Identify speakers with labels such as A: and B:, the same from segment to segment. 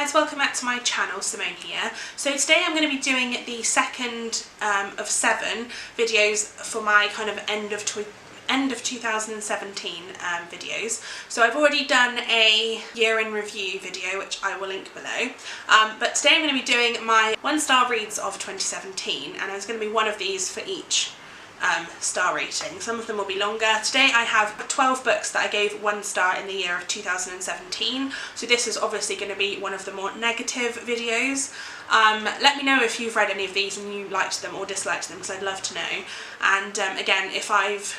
A: guys, welcome back to my channel, Simone here. So today I'm going to be doing the second of 7 videos for my kind of end of 2017 videos. So I've already done a year in review video, which I will link below, but today I'm going to be doing my 1-star reads of 2017, and there's going to be one of these for each star rating. Some of them will be longer. Today I have 12 books that I gave 1 star in the year of 2017, so this is obviously going to be one of the more negative videos. Let me know if you've read any of these and you liked them or disliked them, because I'd love to know. And again, if I've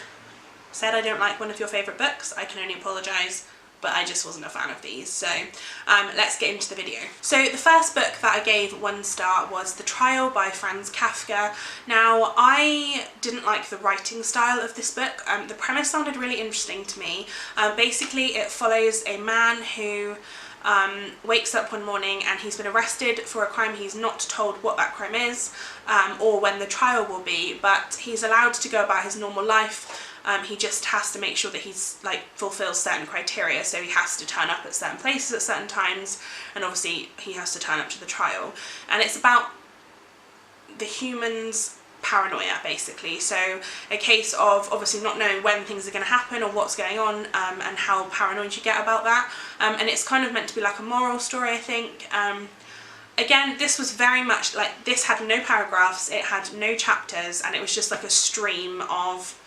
A: said I don't like one of your favourite books, I can only apologise, but I just wasn't a fan of these. So let's get into the video. So the first book that I gave 1 star was The Trial by Franz Kafka. Now, I didn't like the writing style of this book. The premise sounded really interesting to me. Basically, it follows a man who wakes up one morning and he's been arrested for a crime. He's not told what that crime is or when the trial will be, but he's allowed to go about his normal life. He just has to make sure that he's fulfills certain criteria, so he has to turn up at certain places at certain times, and obviously he has to turn up to the trial. And it's about the humans' paranoia, basically. So a case of obviously not knowing when things are going to happen or what's going on, and how paranoid you get about that. And it's kind of meant to be like a moral story, I think. Again, this was very much like, this had no paragraphs, it had no chapters, and it was just like a stream of,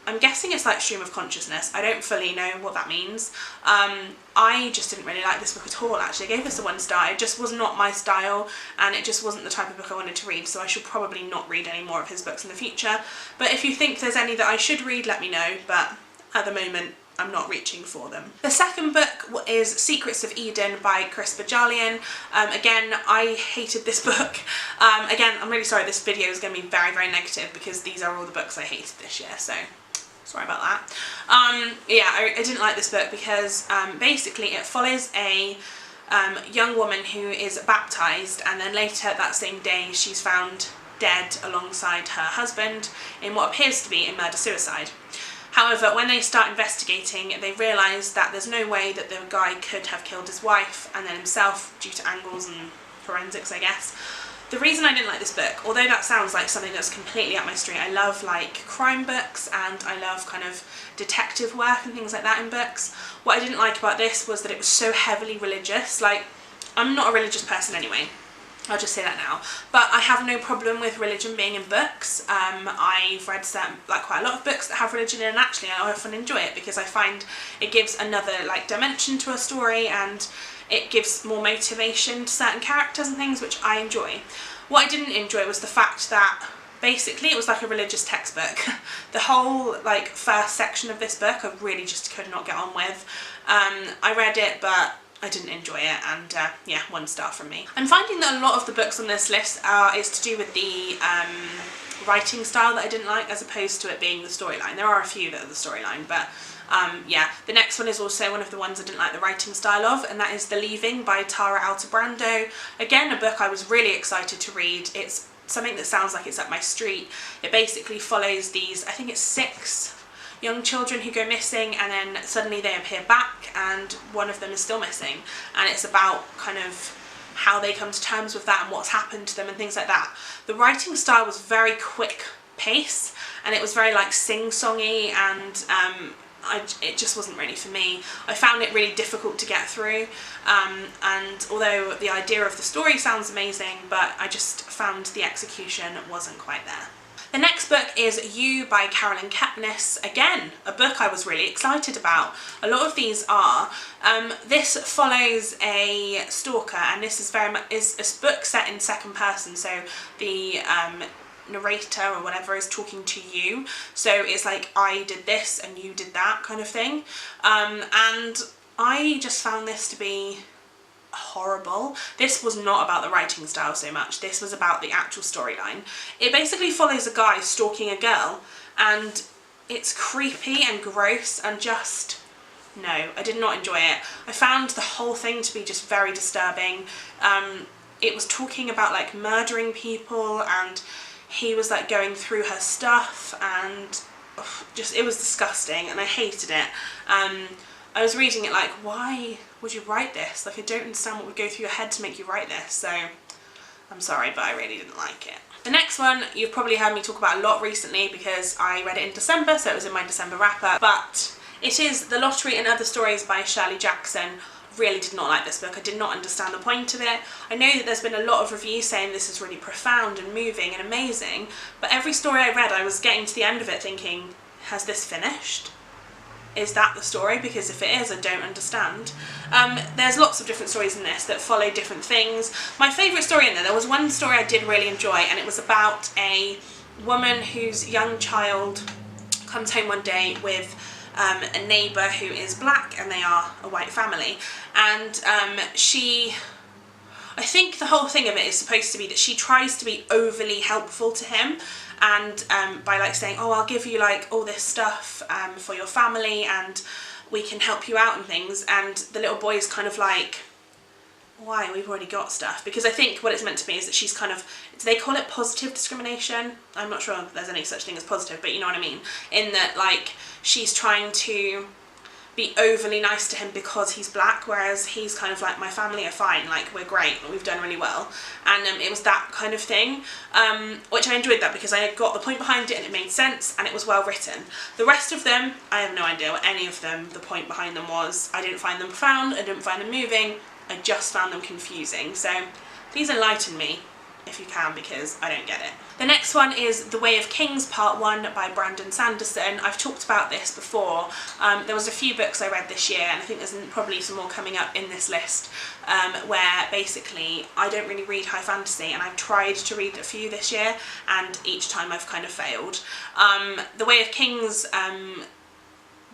A: I'm guessing it's like stream of consciousness. I don't fully know what that means. I just didn't really like this book at all, actually. I gave this a 1 star. It just was not my style, and it just wasn't the type of book I wanted to read, so I should probably not read any more of his books in the future. But if you think there's any that I should read, let me know, but at the moment I'm not reaching for them. The second book is Secrets of Eden by Chris Bajalian. Again, I hated this book. Again, I'm really sorry, this video is going to be very, very negative, because these are all the books I hated this year, so sorry about that. Yeah, I didn't like this book because basically it follows a young woman who is baptised, and then later that same day she's found dead alongside her husband in what appears to be a murder-suicide. However, when they start investigating, they realise that there's no way that the guy could have killed his wife and then himself, due to angles and forensics, I guess. The reason I didn't like this book, although that sounds like something that's completely up my street, I love crime books and I love kind of detective work and things like that in books. What I didn't like about this was that it was so heavily religious. I'm not a religious person anyway, I'll just say that now, but I have no problem with religion being in books. I've read quite a lot of books that have religion in, and actually I often enjoy it because I find it gives another dimension to a story, and it gives more motivation to certain characters and things, which I enjoy. What I didn't enjoy was the fact that basically it was like a religious textbook. The whole first section of this book I really just could not get on with. I read it, but I didn't enjoy it, and yeah, 1 star from me. I'm finding that a lot of the books on this list is to do with the writing style that I didn't like, as opposed to it being the storyline. There are a few that are the storyline, but yeah. The next one is also one of the ones I didn't like the writing style of, and that is The Leaving by Tara Altebrando. Again, a book I was really excited to read. It's something that sounds like it's up my street. It basically follows these, I think it's 6 young children who go missing, and then suddenly they appear back and one of them is still missing, and it's about kind of how they come to terms with that and what's happened to them and things like that. The writing style was very quick pace, and it was very sing-songy, and it just wasn't really for me. I found it really difficult to get through, and although the idea of the story sounds amazing, but I just found the execution wasn't quite there. The next book is You by Carolyn Kepnes. Again, a book I was really excited about. A lot of these are. This follows a stalker, and this is very much a book set in second person, so the narrator or whatever is talking to you, so it's like I did this and you did that kind of thing, and I just found this to be horrible. This was not about the writing style so much, this was about the actual storyline. It basically follows a guy stalking a girl, and it's creepy and gross, and just, no, I did not enjoy it. I found the whole thing to be just very disturbing. It was talking about murdering people, and he was going through her stuff, and it was disgusting, and I hated it. I was reading it why would you write this? Like, I don't understand what would go through your head to make you write this. So I'm sorry, but I really didn't like it. The next one you've probably heard me talk about a lot recently because I read it in December, so it was in my December wrap-up, but it is The Lottery and Other Stories by Shirley Jackson. Really did not like this book. I did not understand the point of it. I know that there's been a lot of reviews saying this is really profound and moving and amazing, but every story I read I was getting to the end of it thinking, has this finished? Is that the story? Because if it is, I don't understand. There's lots of different stories in this that follow different things. My favourite story in there was one story I did really enjoy, and it was about a woman whose young child comes home one day with a neighbour who is black, and they are a white family, and I think the whole thing of it is supposed to be that she tries to be overly helpful to him, and by like saying, oh, I'll give you like all this stuff for your family and we can help you out and things, and the little boy is kind of like, why, we've already got stuff. Because I think what it's meant to be is that she's kind of, do they call it positive discrimination? I'm not sure if there's any such thing as positive, but you know what I mean, in that like she's trying to be overly nice to him because he's black, whereas he's kind of like, my family are fine, like we're great, we've done really well, and it was that kind of thing, which I enjoyed that because I got the point behind it and it made sense and it was well written. The rest of them, I have no idea what any of them, the point behind them was. I didn't find them profound, I didn't find them moving, I just found them confusing, so please enlighten me if you can, because I don't get it. The next one is The Way of Kings Part 1 by Brandon Sanderson. I've talked about this before. There was a few books I read this year, and I think there's probably some more coming up in this list, where basically I don't really read high fantasy, and I've tried to read a few this year and each time I've kind of failed. The Way of Kings,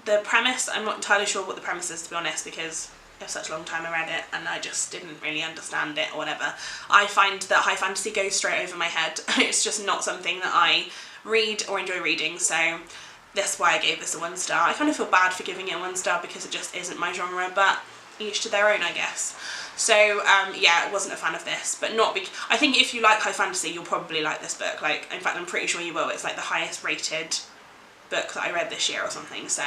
A: the premise, I'm not entirely sure what the premise is, to be honest, because for such a long time I read it and I just didn't really understand it or whatever. I find that high fantasy goes straight over my head. It's just not something that I read or enjoy reading, so that's why I gave this a 1 star. I kind of feel bad for giving it a 1 star because it just isn't my genre, but each to their own, I guess. So yeah, I wasn't a fan of this, but not I think if you like high fantasy you'll probably like this book. Like, in fact I'm pretty sure you will. It's like the highest rated book that I read this year or something, so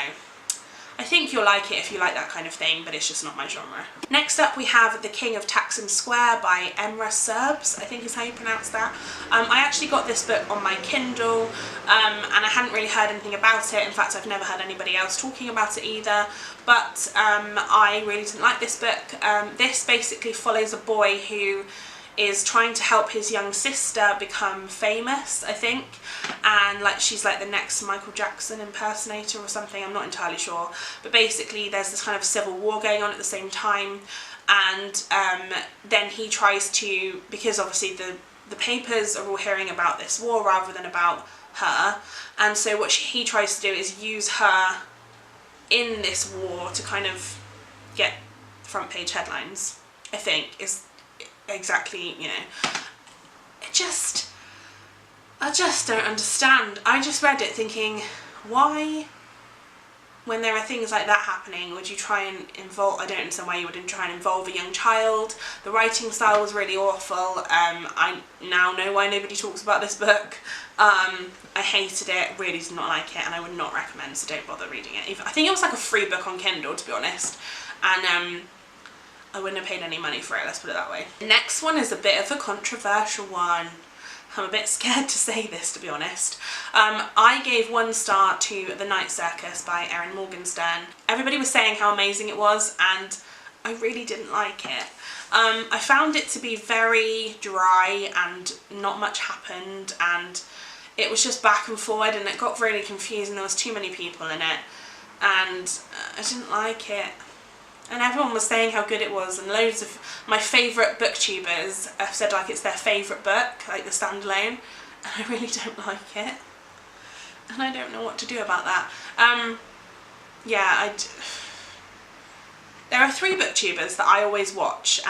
A: I think you'll like it if you like that kind of thing, but it's just not my genre. Next up we have The King of Taksim Square by Emra Serbs, I think is how you pronounce that. I actually got this book on my Kindle, and I hadn't really heard anything about it. In fact, I've never heard anybody else talking about it either, but I really didn't like this book. This basically follows a boy who is trying to help his young sister become famous, I think, and like she's like the next Michael Jackson impersonator or something, I'm not entirely sure, but basically there's this kind of civil war going on at the same time, and then he tries to, because obviously the papers are all hearing about this war rather than about her, and so what he tries to do is use her in this war to kind of get front page headlines, I think, is exactly, you know. I just don't understand. I just read it thinking, why, when there are things like that happening, would you try and involve, I don't understand why you wouldn't try and involve a young child. The writing style was really awful. I now know why nobody talks about this book. I hated it, really did not like it, and I would not recommend, so don't bother reading it. I think it was like a free book on Kindle, to be honest, and I wouldn't have paid any money for it, let's put it that way. The next one is a bit of a controversial one. I'm a bit scared to say this, to be honest. I gave 1 star to The Night Circus by Erin Morgenstern. Everybody was saying how amazing it was, and I really didn't like it. I found it to be very dry and not much happened, and it was just back and forward, and it got really confusing. There was too many people in it, and I didn't like it. And everyone was saying how good it was, and loads of my favourite booktubers have said like it's their favourite book, like the standalone, and I really don't like it, and I don't know what to do about that. Yeah, there are 3 booktubers that I always watch,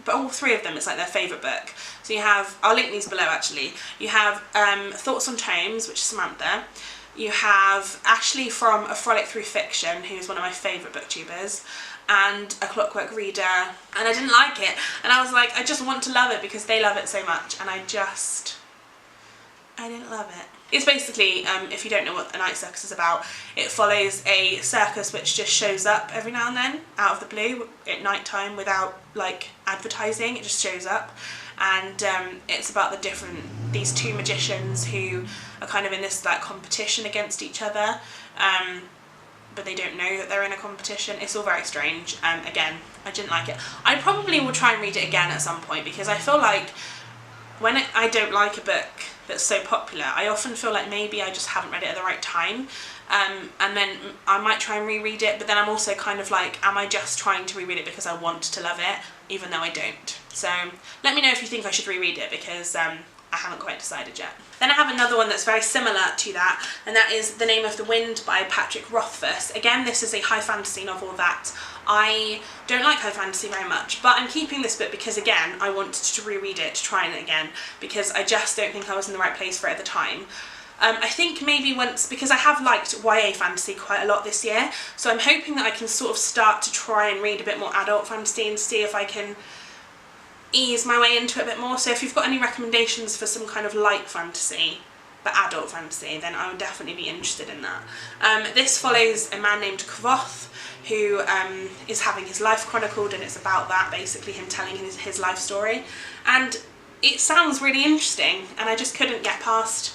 A: but all 3 of them it's like their favourite book. So you have, I'll link these below actually, you have Thoughts on Tomes, which is Samantha, you have Ashley from A Frolic Through Fiction, who's one of my favourite booktubers, and A Clockwork Reader, and I didn't like it, and I was like, I just want to love it because they love it so much, and I I didn't love it. It's basically, if you don't know what a night circus is about, it follows a circus which just shows up every now and then, out of the blue, at night time without like advertising. It just shows up, and it's about these two magicians who are kind of in this like competition against each other, but they don't know that they're in a competition. It's all very strange. Again, I didn't like it. I probably will try and read it again at some point, because I feel like when I don't like a book that's so popular, I often feel like maybe I just haven't read it at the right time, and then I might try and reread it, but then I'm also kind of like, am I just trying to reread it because I want to love it, even though I don't? So let me know if you think I should reread it, because I haven't quite decided yet. Then I have another one that's very similar to that, and that is The Name of the Wind by Patrick Rothfuss. Again, this is a high fantasy novel that I don't like high fantasy very much, but I'm keeping this book because, again, I wanted to reread it, to try it again, because I just don't think I was in the right place for it at the time. I think maybe once, because I have liked YA fantasy quite a lot this year, so I'm hoping that I can sort of start to try and read a bit more adult fantasy and see if I can ease my way into it a bit more. So if you've got any recommendations for some kind of light fantasy, but adult fantasy, then I would definitely be interested in that. This follows a man named Kvoth, who is having his life chronicled, and it's about that, basically him telling his life story. And it sounds really interesting, and I just couldn't get past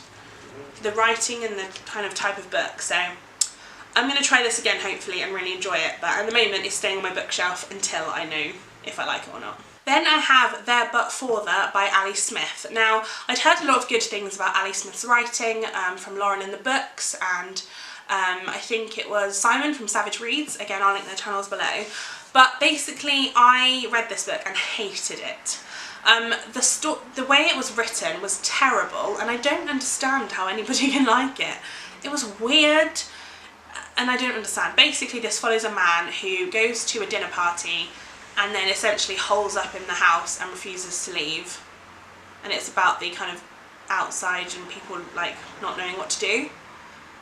A: the writing and the kind of type of book. So I'm going to try this again, hopefully, and really enjoy it, but at the moment it's staying on my bookshelf until I know if I like it or not. Then I have There But Forther by Ali Smith. Now, I'd heard a lot of good things about Ali Smith's writing from Lauren in the Books, and I think it was Simon from Savage Reads. Again, I'll link their channels below. But basically, I read this book and hated it. The way it was written was terrible, and I don't understand how anybody can like it. It was weird, and I don't understand. Basically, this follows a man who goes to a dinner party and then essentially holes up in the house and refuses to leave. And it's about the kind of outside and people like not knowing what to do.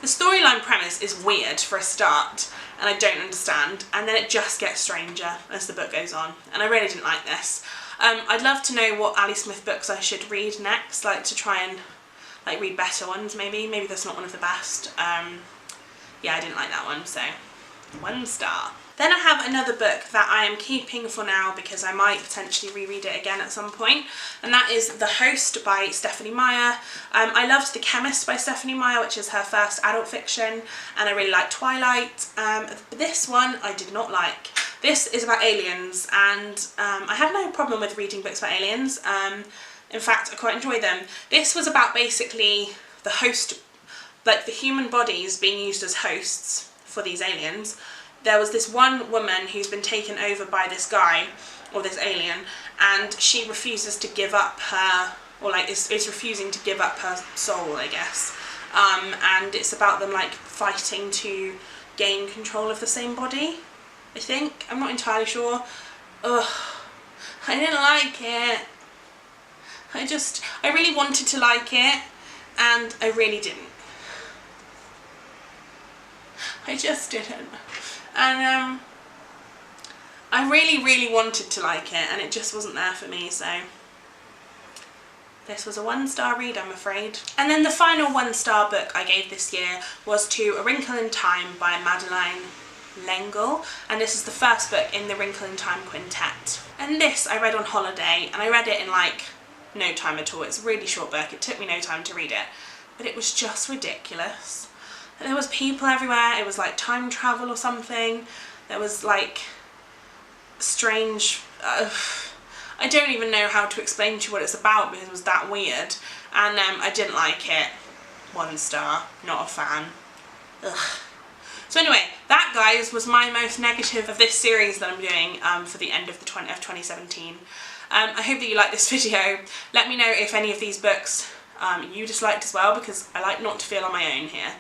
A: The storyline premise is weird for a start, and I don't understand, and then it just gets stranger as the book goes on, and I really didn't like this. I'd love to know what Ali Smith books I should read next, like to try and like read better ones maybe. Maybe that's not one of the best. Yeah, I didn't like that one, so 1 star. Then I have another book that I am keeping for now because I might potentially reread it again at some point, and that is The Host by Stephenie Meyer. I loved The Chemist by Stephenie Meyer, which is her first adult fiction, and I really liked Twilight. This one I did not like. This is about aliens, and I have no problem with reading books about aliens. In fact, I quite enjoy them. This was about basically the host, like the human bodies being used as hosts for these aliens. There was this one woman who's been taken over by this guy, or this alien, and she refuses to give up her, or like is refusing to give up her soul, I guess. And it's about them like fighting to gain control of the same body, I think. I'm not entirely sure. Ugh, I didn't like it. I really wanted to like it, and I really didn't. I just didn't. And I really wanted to like it, and it just wasn't there for me, so this was a 1 star read, I'm afraid. And then the final 1 star book I gave this year was to A Wrinkle in Time by Madeleine L'Engle, and this is the first book in the Wrinkle in Time quintet. And this I read on holiday, and I read it in like no time at all. It's a really short book, it took me no time to read it, but it was just ridiculous. There was people everywhere, it was like time travel or something, there was like strange, I don't even know how to explain to you what it's about because it was that weird, and I didn't like it. 1 star, not a fan. Ugh. So anyway, that guys was my most negative of this series that I'm doing for the end of 2017. I hope that you liked this video. Let me know if any of these books you disliked as well, because I like not to feel on my own here.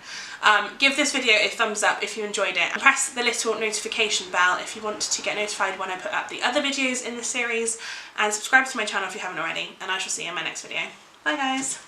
A: Give this video a thumbs up if you enjoyed it, and press the little notification bell if you want to get notified when I put up the other videos in this series, and subscribe to my channel if you haven't already, and I shall see you in my next video. Bye guys!